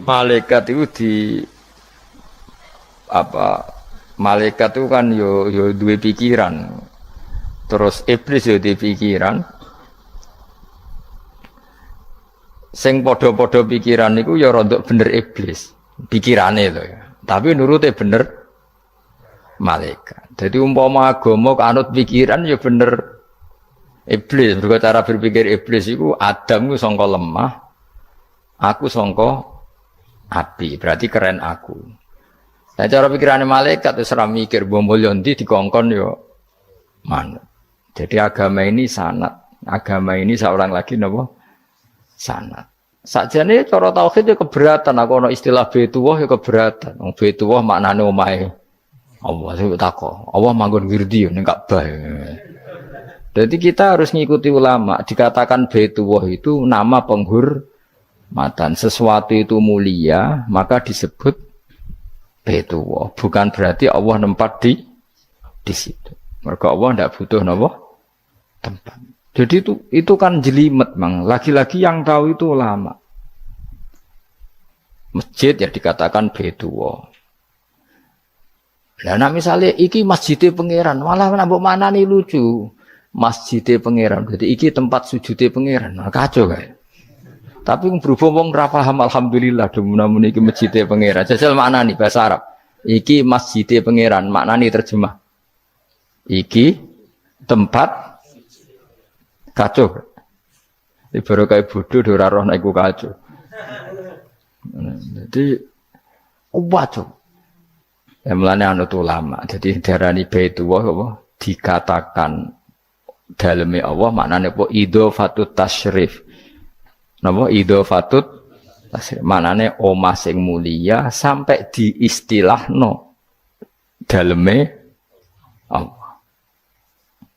Malaikat itu di apa? Malaikat itu kan yo duwe pikiran. Terus iblis yo duwe pikiran. Sing padha-padha pikiran niku ya rada bener iblis. Pikirane lho ya. Tapi nurute bener malaikat. Jadi umpama agama kanut pikiran ya bener iblis. Mergo cara berpikir iblis iku Adam ku sangka lemah, aku sangka api. Berarti keren aku. Nah cara pikirane malaikat wis ora mikir mbok mulya ndi dikongkon ya manut. Jadi agama ini sanad. Agama ini seorang lagi napa? Sanad. Sakjane cara tauhid ya keberatan. Aku ana istilah Baitullah ya keberatan. Wong Baitullah maknane omahe Allah sing takok. Allah manggon wirdi ning Ka'bah. Jadi kita harus ngikuti ulama. Dikatakan Baitullah itu nama penghormatan. Sesuatu itu mulia, maka disebut Baitullah. Bukan berarti Allah nempat di situ. Mergo Allah ndak butuh napa? Tempat. Jadi itu kan jelimet, Mang. Lagi-lagi yang tahu itu ulama. Masjid ya dikatakan Baitullah. Lah nek misale iki masjidé pangeran, malah nek mbok manani lucu. Masjidé pangeran. Berarti iki tempat sujudé pangeran. Nah, kacau kae. Tapi berhubung wong ora paham alhamdulillah demun iki masjidé pangeran. Jajal maknani bahasa Arab. Iki masjidé pangeran, maknani terjemah. Iki tempat kacau. Baru kayak bodoh ora roh nek iku kacau. Jadi kacau. Ya mulane anut ulama. Jadi darani Baitullah apa dikatakan daleme Allah maknane apa idhofatut tasyrif. Napa idhofatut tasyrif maknane omah sing mulia sampai diistilahno daleme Allah.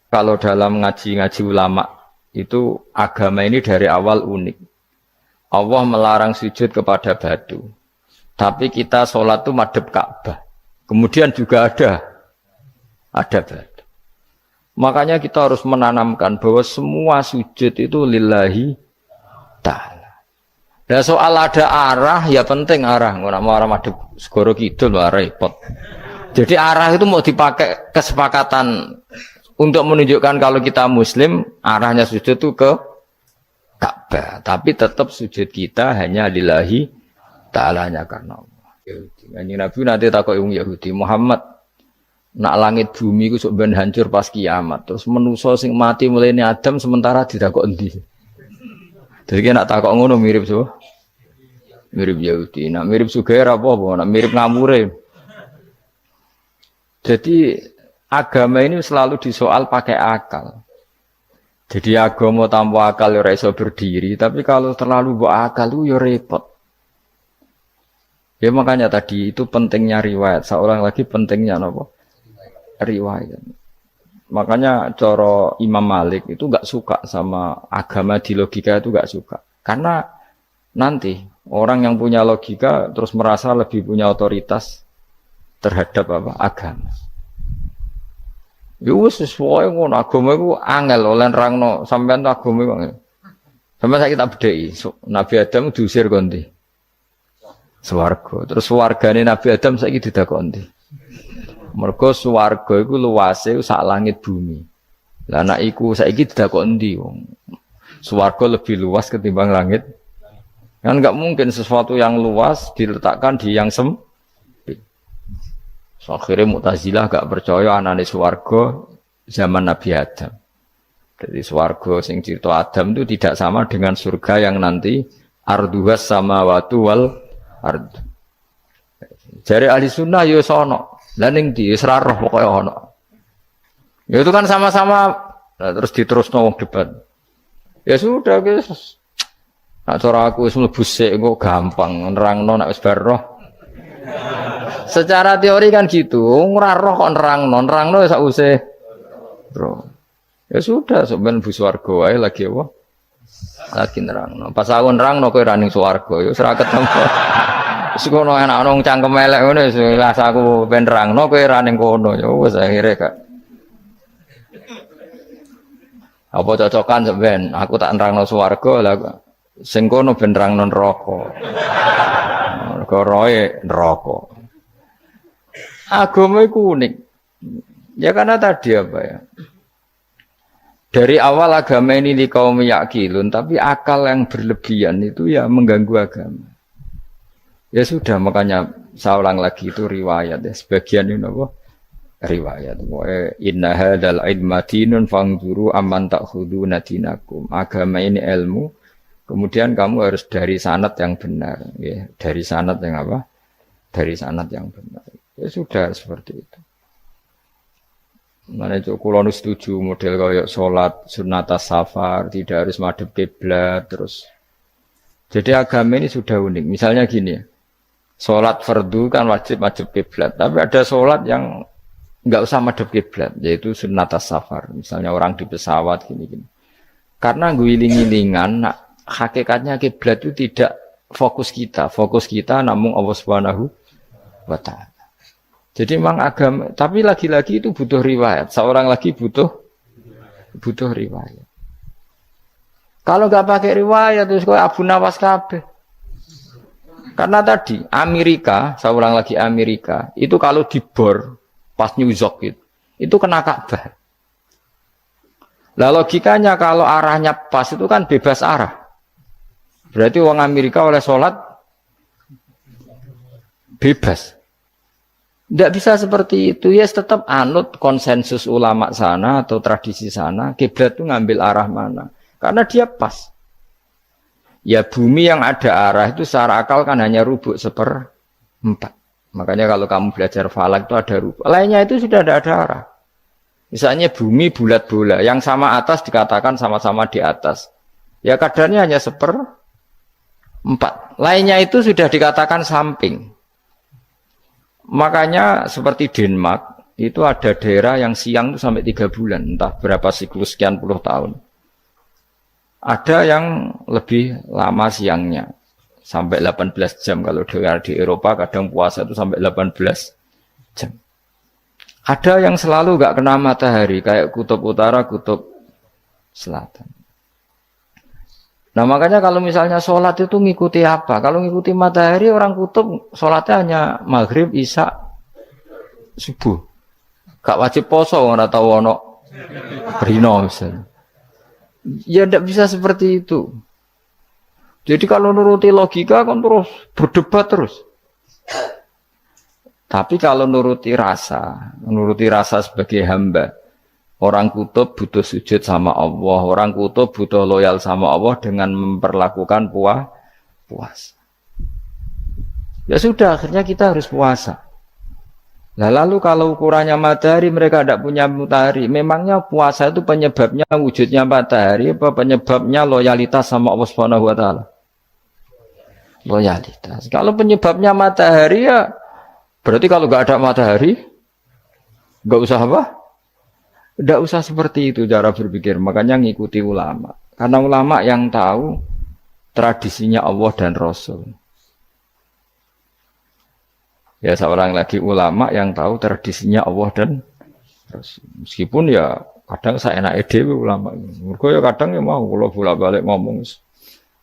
Kalau dalam ngaji-ngaji ulama itu agama ini dari awal unik. Allah melarang sujud kepada batu. Tapi kita sholat itu madhep Ka'bah. Kemudian juga ada batu. Makanya kita harus menanamkan bahwa semua sujud itu lillahi ta'ala. Dan soal ada arah, ya penting arah. Nggak mau arah madhep segoro kidul, repot. Jadi arah itu mau dipakai kesepakatan untuk menunjukkan kalau kita Muslim, arahnya sujud itu ke Ka'bah. Tapi tetap sujud kita hanya lillahi ta'alanya karena Allah. Kanjeng Nabi nanti takok wong Yahudi, Muhammad nak langit bumi ku sok ben hancur pas kiamat. Terus manusa sing mati mulane Adam sementara ditakok endi? Jadi nak takok ngono mirip so. Mirip Yahudi. Nak mirip sugih apa-apa, nak mirip ngamure. Jadi agama ini selalu disoal pakai akal. Jadi agama tanpa akal ya iso berdiri, tapi kalau terlalu bawa akal itu ya repot. Ya makanya tadi itu pentingnya riwayat. Seorang lagi pentingnya apa? Riwayat. Makanya cara Imam Malik itu enggak suka sama agama di logika itu enggak suka. Karena nanti orang yang punya logika terus merasa lebih punya otoritas terhadap apa? Agama. Yo wis sesuai ngono agama iku angel oleh nerangno sampean agama iku. Sampeyan saiki tak bedheki, Nabi Adam diusir kondi. Swarga. Terus swargane Nabi Adam saiki didakon ndi? Mergo swarga iku luase sak langit bumi. Lah nek iku saiki didakon ndi wong? Swarga lebih luas ketimbang langit. Kan enggak mungkin sesuatu yang luas diletakkan di yang sempit. So, akhirnya Mu'tazilah gak percaya anane swarga zaman Nabi Adam. Jadi swarga sing cerita Adam itu tidak sama dengan surga yang nanti arduhas samawati wal ard. Jari ahli sunnah ya sono. Lah ning ndi wis ra roh pokoke ono. Ya itu kan sama-sama terus diterusno wong debat. Ya sudah guys. Nek cara aku wis mlebu sik kok gampang nerangno nek wis bar roh. Secara teori kan gitu, ora roh kok nerangno sak usih. Bro. Ya sudah sampean bu swarga wae lagi apa? Lagi nerangno. Pas aku nerangno kowe ra ning swarga ya wis ra ketemu. Wis kono enak nang cangkem elek ngono wis aku ben nerangno kowe ra ning kono ya wis akhire gak. Apa cocokan sampean? Aku tak nerangno swarga lah sing kono ben nerangno neraka. perkara neraka. Agama itu unik. Ya karena tadi apa ya? Dari awal agama ini di kaum yakilun, tapi akal yang berlebihan itu ya mengganggu agama. Ya sudah, makanya saya ulang lagi itu riwayat ya. Sebagian ini apa? Riwayat. Inna hadzal ilma dinun fangzuru amman ta'khuduna dinakum. Agama ini ilmu, kemudian kamu harus dari sanad yang benar, ya. Dari sanad yang apa? Dari sanad yang benar. Ya sudah seperti itu. Mana itu kulo setuju model kayak sholat sunat safar tidak harus madhep kiblat terus. Jadi agama ini sudah unik. Misalnya gini ya. Sholat fardu kan wajib kiblat, tapi ada sholat yang nggak usah madhep kiblat, yaitu sunat safar. Misalnya orang di pesawat gini-gini. Karena guling-gilingan, hakikatnya kiblat itu tidak fokus kita namun Allah Subhanahu wa Ta'ala. Jadi memang agama, tapi lagi-lagi itu butuh riwayat. Seorang lagi butuh riwayat. Kalau nggak pakai riwayat terus kau Abu Nawas kabeh. Karena tadi Amerika, saya ulang lagi Amerika, itu kalau dibor pas New York itu kena Ka'bah. Lah logikanya kalau arahnya pas itu kan bebas arah. Berarti orang Amerika oleh sholat bebas. Tidak bisa seperti itu, ya tetap anut konsensus ulama sana atau tradisi sana, kiblat itu ngambil arah mana. Karena dia pas. Ya bumi yang ada arah itu secara akal kan hanya rubuk 1/4. Makanya kalau kamu belajar falak itu ada rubuk. Lainnya itu sudah ada arah. Misalnya bumi bulat bola, yang sama atas dikatakan sama-sama di atas. Ya kadarnya hanya 1/4. Lainnya itu sudah dikatakan samping. Makanya seperti Denmark, itu ada daerah yang siang itu sampai 3 bulan, entah berapa siklus sekian puluh tahun. Ada yang lebih lama siangnya, sampai 18 jam. Kalau di Eropa kadang puasa itu sampai 18 jam. Ada yang selalu nggak kena matahari, kayak kutub utara, kutub selatan. Nah makanya kalau misalnya sholat itu ngikuti apa? Kalau ngikuti matahari orang kutub sholatnya hanya maghrib, isya, subuh. Gak wajib poso orang tahu ono rino misalnya. Ya tidak bisa seperti itu. Jadi kalau nuruti logika kan terus berdebat terus. Tapi kalau nuruti rasa sebagai hamba. Orang kutub butuh sujud sama Allah, orang kutub butuh loyal sama Allah dengan memperlakukan puasa. Ya sudah, akhirnya kita harus puasa. Nah, lalu kalau ukurannya matahari, mereka tidak punya matahari. Memangnya puasa itu penyebabnya wujudnya matahari, apa penyebabnya loyalitas sama Allah Subhanahu wa Ta'ala? Loyalitas. Kalau penyebabnya matahari ya, berarti kalau nggak ada matahari, nggak usah apa? Tidak usah seperti itu cara berpikir, makanya ngikuti ulama. Karena ulama yang tahu tradisinya Allah dan Rasul. Ya seorang lagi ulama yang tahu tradisinya Allah dan Rasul. Meskipun ya kadang saya enak dewe ulama. Mergo ya kadang ya mau kalau bolak-balik ngomong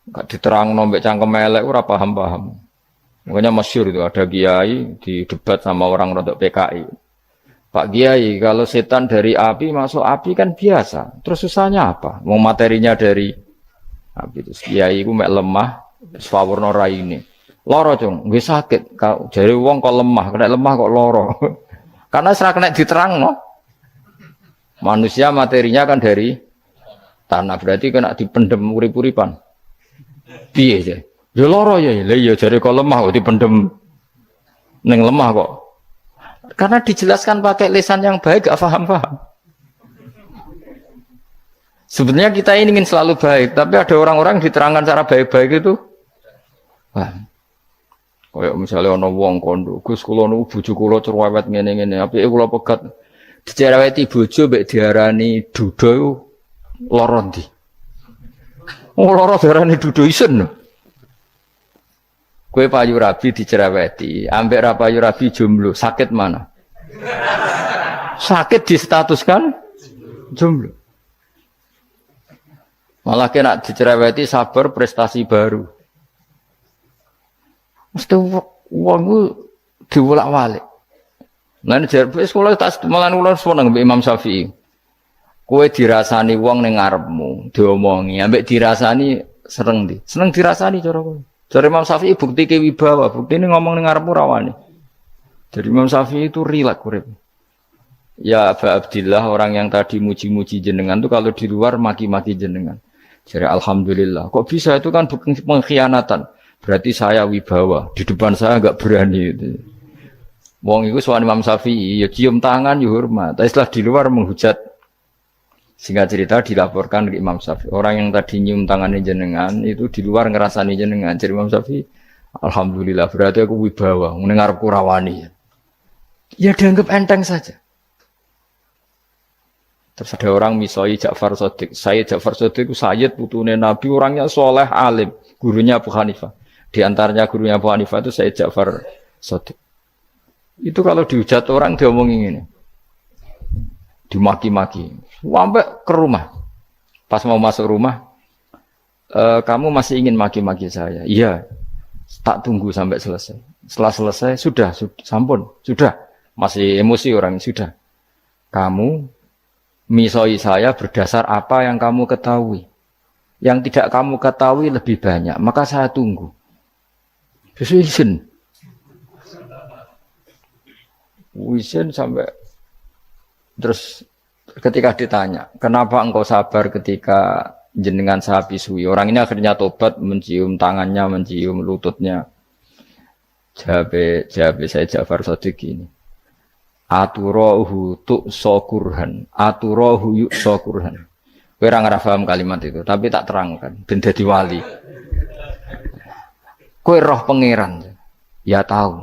gak diterang nombek cangkem elek ora paham-paham. Makanya masyhur itu ada kiai di debat sama orang rodok PKI. Pak Kiai, kalau setan dari api masuk api kan biasa. Terus susahnya apa? Mau materinya dari api. Terus Kiai itu mek lemah, sawurna raine. Loro cung, nggih sakit. Jare wong kok lemah, kena lemah kok loro. Karena serak kena diterang no. Manusia materinya kan dari tanah, berarti kena dipendem urip-uripan. Piye ya? Ya loro ya, lha ya jare kok lemah kok dipendem ning lemah kok. Karena dijelaskan pakai lisan yang baik, gak paham-paham. Sebenarnya kita ini ingin selalu baik, tapi ada orang-orang diterangkan cara baik-baik itu. Wah, kayak misalnya ono wong kondo, Gus kula nu bojo kula cerewet ngene-ngene, apike kula pegat dicereweti bojo mbek diarani duda iku lara ndi? Oh lara diarani duda isen. Kue payu rabi dicereweti, ambek ra payu rabi jomblo, sakit mana? Sakit distatuskan jomblo. Malah kena dicereweti sabar prestasi baru. Mesti Wong ku diwolak-walik. Lan jar sekolah tak malan kula seneng mbek Imam Syafi'i. Kowe dirasani wong ning ngarepmu, diomongi, ambek dirasani seneng ndi? Seneng dirasani cara kowe. Jare Imam Syafi'i buktike wibawa, buktine ngomong ning ngarepmu ra wani. Jadi Imam Syafi'i itu rileks urip. Ya Aba Abdillah, orang yang tadi muji-muji jenengan tuh kalau di luar maki-maki jenengan. Jadi alhamdulillah. Kok bisa itu kan bukan pengkhianatan. Berarti saya wibawa. Di depan saya enggak berani itu. Wong iku sowan Imam Syafi'i ya cium tangan ya hormat. Tapi setelah di luar menghujat. Singkat cerita dilaporkan ke Imam Syafi'i. Orang yang tadi nyium tangannya jenengan itu di luar ngerasani jenengan. Jadi Imam Syafi'i alhamdulillah berarti aku wibawa. Mendengar kurawani. Ya dianggap enteng saja. Terus ada orang misoi Ja'far Shadiq. Ja'far Shadiq itu Sayyid putune Nabi, orangnya soleh, alim. Gurunya Abu Hanifah. Di antaranya gurunya Abu Hanifah itu Sayyid Ja'far Shadiq. Itu kalau dihujat orang diomongin ini. Dimaki-maki. Sampai ke rumah. Pas mau masuk rumah. Kamu masih ingin maki-maki saya? Iya. Tak tunggu sampai selesai. Setelah selesai, sudah. Sampun. Sudah. Masih emosi orang, sudah. Kamu misoi saya berdasar apa yang kamu ketahui. Yang tidak kamu ketahui lebih banyak. Maka saya tunggu. Izin sampai. Terus ketika ditanya, kenapa engkau sabar ketika jenengan saya pisui? Orang ini akhirnya tobat, mencium tangannya, mencium lututnya. Jawab saya Ja'far Shadiq ini. Aturahu tu'sokurhan, aturahu yu'sokurhan. Kowe ora ngrafaham kalimat itu, tapi tak terangkan ben dadi wali. Kowe roh pangeran. Ya tahu.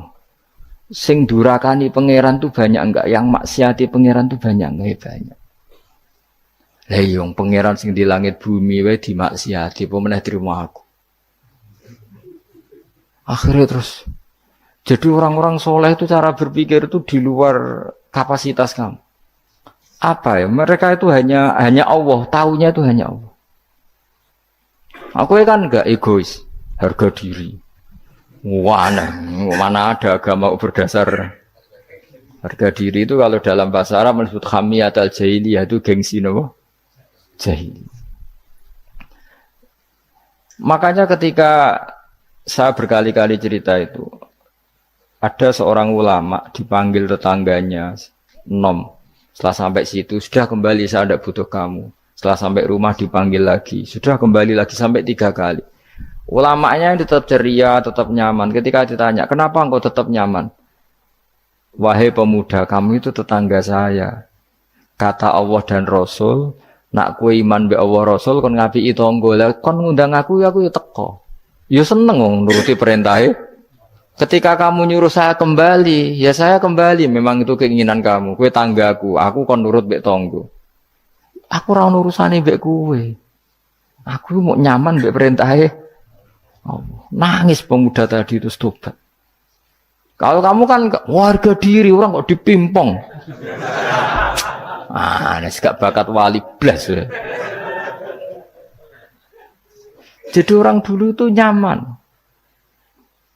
Sing durakani pangeran tuh banyak enggak? Yang maksiati pangeran tuh banyak enggak? Ya banyak. Lah yo pangeran sing di langit bumi wae dimaksiati, apa meneh trimo aku. Akhirnya terus jadi orang-orang soleh itu cara berpikir itu di luar kapasitas kamu. Apa ya? Mereka itu hanya Allah, taunya itu hanya Allah. Aku kan enggak egois, harga diri. Mana ada agama berdasar harga diri itu kalau dalam bahasa Arab disebut hamiyat al-jahiliyah itu gengsi nopo? Jahili. Makanya ketika saya berkali-kali cerita itu, ada seorang ulama dipanggil tetangganya, nom. Setelah sampai situ, sudah kembali saya tidak butuh kamu. Setelah sampai rumah dipanggil lagi, sudah kembali lagi sampai 3 kali. Ulamanya tetap ceria, tetap nyaman. Ketika ditanya, kenapa engkau tetap nyaman? Wahai pemuda, kamu itu tetangga saya. Kata Allah dan Rasul, nak kue iman be Allah Rasul, kon ngapi itu tangga, kon ngundang aku ya teko. Ya seneng nuruti perintahnya. Ketika kamu nyuruh saya kembali, ya saya kembali. Memang itu keinginan kamu. Kue tanggaku, aku kon nurut bek tonggo. Aku ora urusane bek kue. Aku mau nyaman bek perintahnya. Oh, nangis pemuda tadi itu tobat. Kalau kamu kan warga diri, orang kok dipimpong. Nes gak bakat wali blas. Ya. Jadi orang dulu itu nyaman.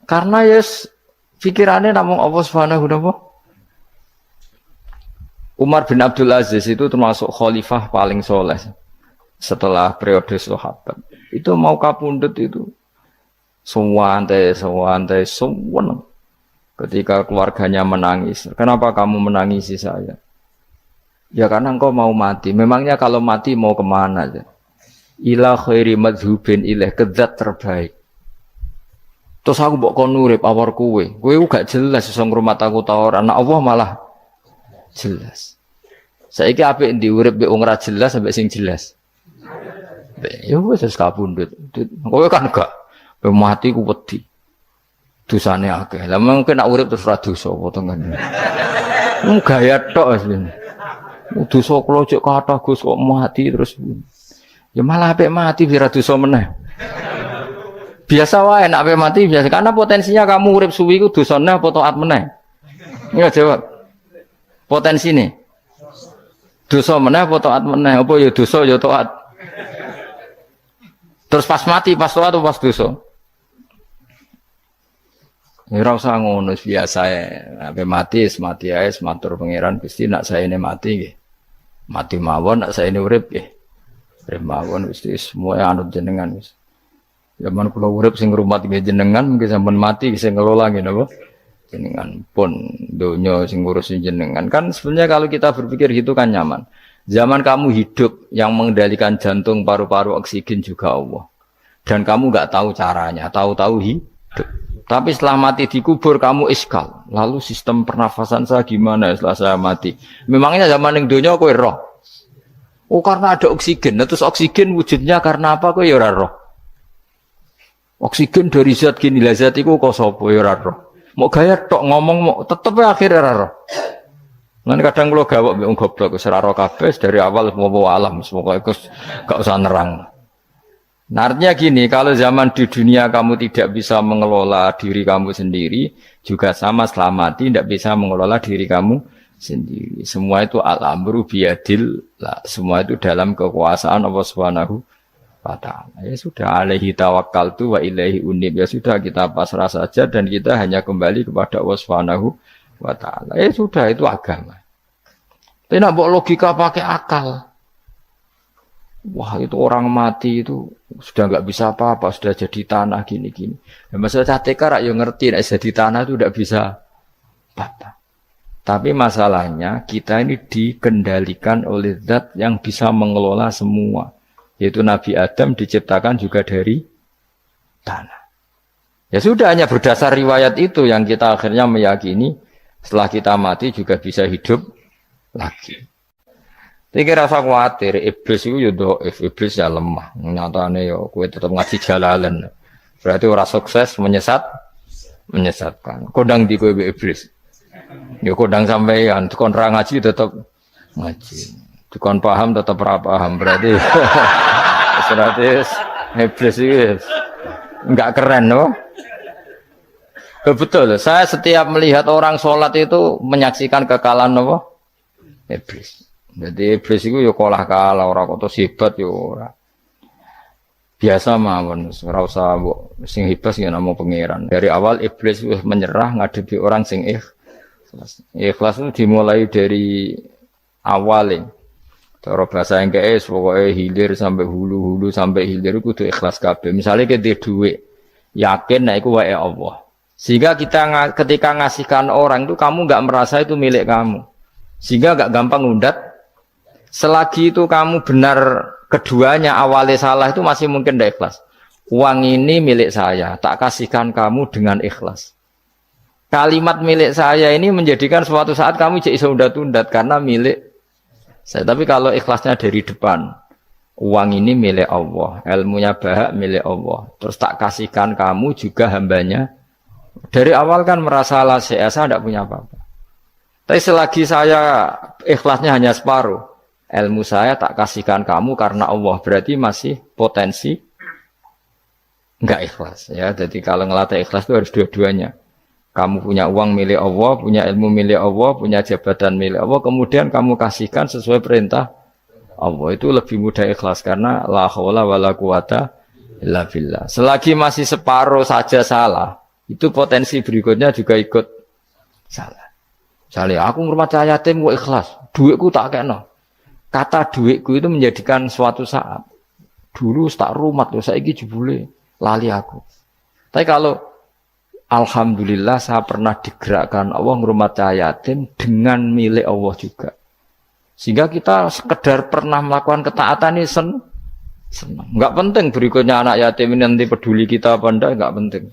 Karena pikirannya namun Allah Subhanahu wa ta'ala. Umar bin Abdul Aziz itu termasuk khalifah paling soleh setelah periode sahabat. Itu mau kapundhut itu sewantai. Ketika keluarganya menangis, kenapa kamu menangisi saya? Ya karena engkau mau mati. Memangnya kalau mati mau kemana aja? Ila khairi madhubin ilaih, ke zat terbaik. Terus aku mbok kon urip awar kowe gak jelas iso ngrumat aku ta ora. Anak Allah malah jelas. Saiki apik ndi urip mbek wong ora jelas sampai sing jelas. Ya wis kapundhut. Kowe kan gak mati ku wedi. Dosane akeh. Lah mungkin nek urip terus ora dosa apa to kan. Gaya tok asline. Dosa kula cek kathah Gus kok mati terus. Ya malah apik mati biar dosa meneh. Biasa wae nek mati biasa karena potensinya kamu urip suwi iku dosane apa taat meneh. Enggak jawab. Potensine. Dosa meneh apa taat meneh? Apa ya dosa ya taat. Terus pas mati pas taat atau pas dosa? Ya ora usah ngono biasa ya. Sampai mati ae matur pangeran Gusti nak saya ini mati nggih. Mati mawon nak saya ini urip nggih. Urip mawon Gusti semua anut jenengan wis. Zaman kula urip sing ngrumat nggih jenengan mungkin sampean mati sing ngelola nggih napa? Jenengan pun donya sing ngurusin jenengan. Kan sebenarnya kalau kita berpikir gitu kan nyaman. Zaman kamu hidup yang mengendalikan jantung, paru-paru, oksigen juga Allah. Dan kamu enggak tahu caranya, tahu-tahu hidup. Tapi setelah mati dikubur kamu iskal. Lalu sistem pernafasan saya gimana setelah saya mati? Memangnya zaman yang dunia kowe roh. Oh karena ada oksigen. Nah, terus oksigen wujudnya karena apa kowe ya ora roh. Oksigen dari zat gini lah zat iku kok sapa ya ora roh. Mau gaya tok ngomong mau tetep akhirnya ora roh. Lan kadang kula gawok mbek wong goblok wis ora roh kabeh dari awal semua alam semoga iku gak usah nerang. Nah, artinya gini, kalau zaman di dunia kamu tidak bisa mengelola diri kamu sendiri, juga sama setelah mati tidak bisa mengelola diri kamu sendiri. Semua itu al-amru biyadil, semua itu dalam kekuasaan Allah Subhanahu wa ta'ala. Ya sudah, alaihi tawakkaltu wa ilaihi unib. Ya sudah, kita pasrah saja dan kita hanya kembali kepada Allah Subhanahu wa ta'ala. Ya sudah, itu agama. Tapi nak bawa logika pakai akal. Wah itu orang mati itu sudah nggak bisa apa-apa, sudah jadi tanah gini-gini. Ya, masalah catekar rak yang ngerti, nek jadi tanah itu tidak bisa apa-apa. Tapi masalahnya kita ini dikendalikan oleh zat yang bisa mengelola semua. Yaitu Nabi Adam diciptakan juga dari tanah. Ya sudah hanya berdasar riwayat itu yang kita akhirnya meyakini setelah kita mati juga bisa hidup lagi. Iki rasa khawatir, iblis itu ya dhaif, iblis ya lemah. Nyatane ya kowe tetep ngaji jalalan. Berarti ora sukses menyesatkan. Kodang di kowe iblis. Ya kodang sampean, kon ra ngaji tetep ngaji. Kon paham tetep ora paham. Berarti iblis itu enggak keren loh. Betul, saya setiap melihat orang sholat itu menyaksikan kekalahan apa? Iblis. Jadi iblis itu ya kalah ora kok hebat ya ora. Biasa mawon, ora usah sing hebat ya namung pangeran. Dari awal iblis wis menyerah ngadepi orang sing ikhlas. Ikhlas itu dimulai dari awal. Cara bahasa Inggris pokoke hilir sampai hulu sampai hilir kudu ikhlas kabeh. Misale ke duwe yakin nek iku wae Allah. Sehingga kita ketika ngasihkan orang itu kamu enggak merasa itu milik kamu. Sehingga enggak gampang ngundat. Selagi itu kamu benar keduanya awalnya salah itu masih mungkin tidak ikhlas. Uang ini milik saya, tak kasihkan kamu dengan ikhlas. Kalimat milik saya ini menjadikan suatu saat kamu jadi undat-undat karena milik saya. Tapi kalau ikhlasnya dari depan, uang ini milik Allah, ilmunya bahak milik Allah. Terus tak kasihkan kamu juga hambanya. Dari awal kan merasa saya tidak punya apa-apa. Tapi selagi saya ikhlasnya hanya separuh. Ilmu saya tak kasihkan kamu karena Allah, berarti masih potensi enggak ikhlas ya. Jadi kalau ngelatih ikhlas itu harus dua-duanya. Kamu punya uang milik Allah, punya ilmu milik Allah, punya jabatan milik Allah, kemudian kamu kasihkan sesuai perintah Allah, itu lebih mudah ikhlas karena la haula wala quwata illa billah. Selagi masih separuh saja salah, itu potensi berikutnya juga ikut salah. Misalnya aku ngurmat yatim kok ikhlas, duitku tak kena. Kata duitku itu menjadikan suatu saat. Dulu tak rumat loh, saiki jebule lali aku. Tapi kalau alhamdulillah saya pernah digerakkan Allah ngurmat yatim dengan milik Allah juga. Sehingga kita sekedar pernah melakukan ketaatan ini senang. Enggak penting berikutnya anak yatim ini nanti peduli kita apa enggak, enggak penting.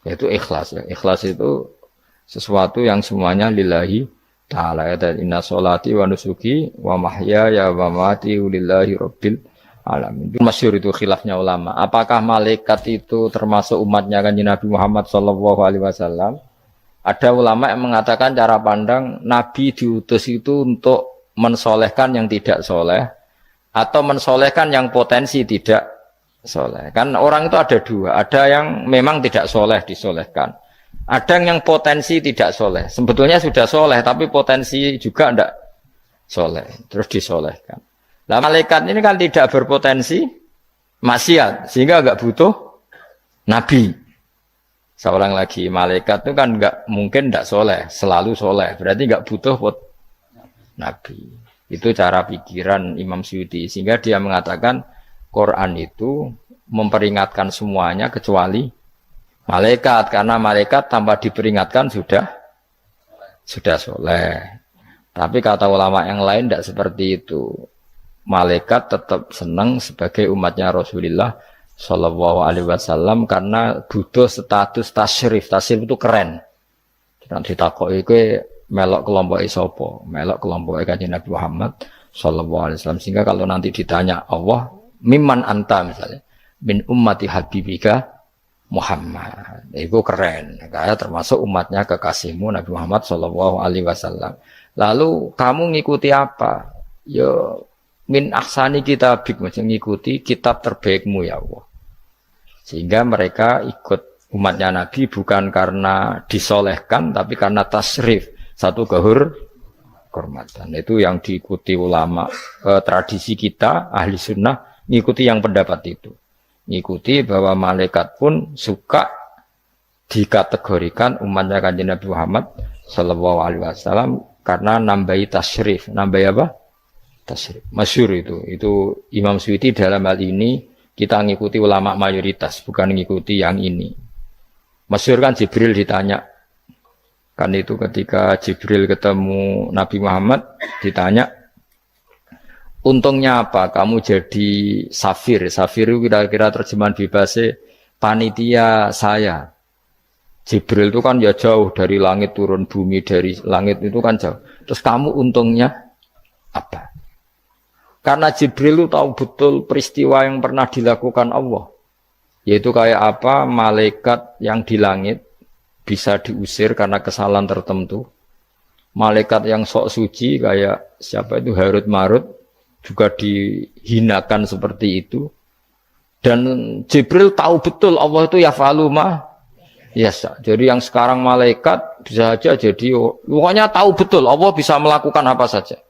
Yaitu ikhlas ya. Ikhlas itu sesuatu yang semuanya lillahi ta'ala ya, dan inna sholati wa nusuki wa mahyaya wa mamati lillahi rabbil alamin. Itu masyhur itu khilafnya ulama. Apakah malaikat itu termasuk umatnya Kanjeng Nabi Muhammad sallallahu alaihi wasallam? Ada ulama yang mengatakan cara pandang Nabi diutus itu untuk mensolehkan yang tidak soleh atau mensolehkan yang potensi tidak soleh. Kan orang itu ada dua, ada yang memang tidak soleh disolehkan. Ada yang potensi tidak soleh. Sebetulnya sudah soleh, tapi potensi juga tidak soleh. Terus disolehkan. Nah malaikat ini kan tidak berpotensi maksiat. Sehingga agak butuh Nabi. Seorang lagi malaikat itu kan nggak mungkin nggak soleh, selalu soleh. Berarti nggak butuh nabi. Itu cara pikiran Imam Suyuti. Sehingga dia mengatakan Quran itu memperingatkan semuanya kecuali malaikat. Karena malaikat tanpa diperingatkan sudah soleh. Tapi kata ulama yang lain tidak seperti itu. Malaikat tetap senang sebagai umatnya Rasulullah Shallallahu Alaihi Wasallam karena butuh status tasyrif. Tasyrif itu keren. Nanti takok itu melok kelompok isopo, melok kelompok Kanjeng Nabi Muhammad Shallallahu Alaihi Wasallam. Sehingga kalau nanti ditanya Allah, mimman anta misalnya, min ummati habibika Muhammad, itu keren. Kayak termasuk umatnya kekasihmu Nabi Muhammad Shallallahu Alaihi Wasallam. Lalu kamu ngikuti apa? Yo min ahsani kitabik, macam ngikuti kitab terbaikmu ya Allah. Sehingga mereka ikut umatnya Nabi bukan karena disolehkan, tapi karena tasrif, satu kehormatan. Itu yang diikuti ulama. Tradisi kita ahli sunnah ngikuti yang pendapat itu. Ngikuti bahwa malaikat pun suka dikategorikan umatnya Kanjeng Nabi Muhammad Sallallahu Alaihi Wasallam karena nambahi tasrif. Nambahi apa? Tasrif. Masyhur itu Imam Suyuti dalam hal ini kita ngikuti ulama mayoritas, bukan ngikuti yang ini. Masyhur kan Jibril ditanya, kan itu ketika Jibril ketemu Nabi Muhammad ditanya, untungnya apa kamu jadi safir? Safir itu kira-kira terjemahan bebasnya panitia saya. Jibril itu kan ya jauh dari langit turun bumi, dari langit itu kan jauh. Terus kamu untungnya apa? Karena Jibril itu tahu betul peristiwa yang pernah dilakukan Allah. Yaitu kayak apa malaikat yang di langit bisa diusir karena kesalahan tertentu. Malaikat yang sok suci kayak siapa itu Harut Marut juga dihinakan seperti itu. Dan Jibril tahu betul Allah itu yaf'alu ma yasha. Jadi yang sekarang malaikat bisa saja jadi pokoknya tahu betul Allah bisa melakukan apa saja.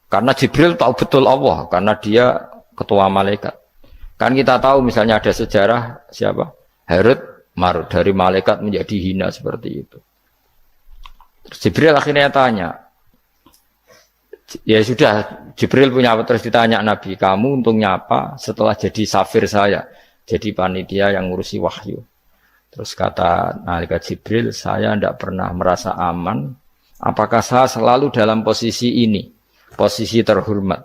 Karena Jibril tahu betul Allah, karena dia ketua malaikat. Kan kita tahu misalnya ada sejarah siapa? Harut Marut, dari malaikat menjadi hina seperti itu. Terus Jibril akhirnya tanya, ya sudah, Jibril punya apa? Terus ditanya Nabi, kamu untungnya apa setelah jadi safir saya, jadi panitia yang ngurusi wahyu. Terus kata malaikat Jibril, saya tidak pernah merasa aman, apakah saya selalu dalam posisi ini, posisi terhormat,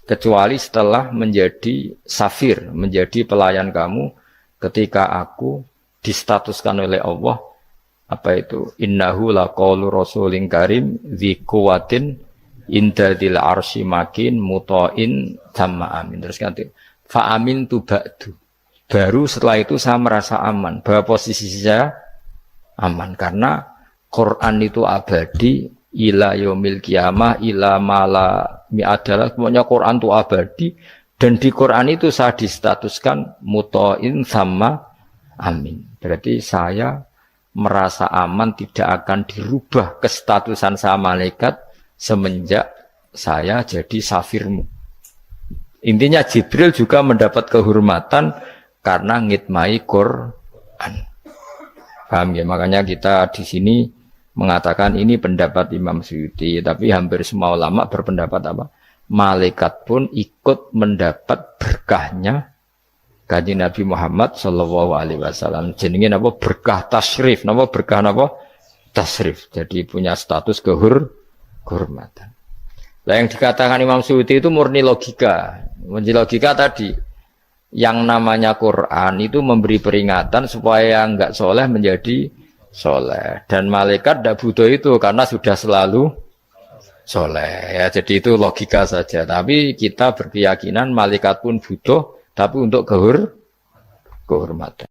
kecuali setelah menjadi safir, menjadi pelayan kamu, ketika aku distatuskan oleh Allah, apa itu, innahu laqaulu rasulin karim dzi quwwatin indadil arsy makin muta'in tamma amin. Terus kata fa amin tu ba'du, baru setelah itu saya merasa aman, bahwa posisi saya aman, karena Quran itu abadi ila yaumil qiyamah ila mala mi'adalah, pokoknya Quran itu abadi, dan di Quran itu saya distatuskan muta'in sama amin. Berarti saya merasa aman, tidak akan dirubah kestatusan saya malaikat semenjak saya jadi safirmu. Intinya Jibril juga mendapat kehormatan karena ngitmai Quran. Paham ya? Makanya kita di sini mengatakan ini pendapat Imam Suyuti, tapi hampir semua ulama berpendapat apa? Malaikat pun ikut mendapat berkahnya Kanjeng Nabi Muhammad Shallallahu Alaihi Wasallam. Jenenge apa? Berkah tasrif, apa berkah apa? Tasrif. Jadi punya status kehormatan. Nah, yang dikatakan Imam Suyuti itu murni logika. Murni logika tadi, yang namanya Quran itu memberi peringatan supaya enggak soleh menjadi soleh, dan malaikat tidak butuh itu karena sudah selalu soleh ya. Jadi itu logika saja, tapi kita berkeyakinan malaikat pun butuh, tapi untuk kehormatan.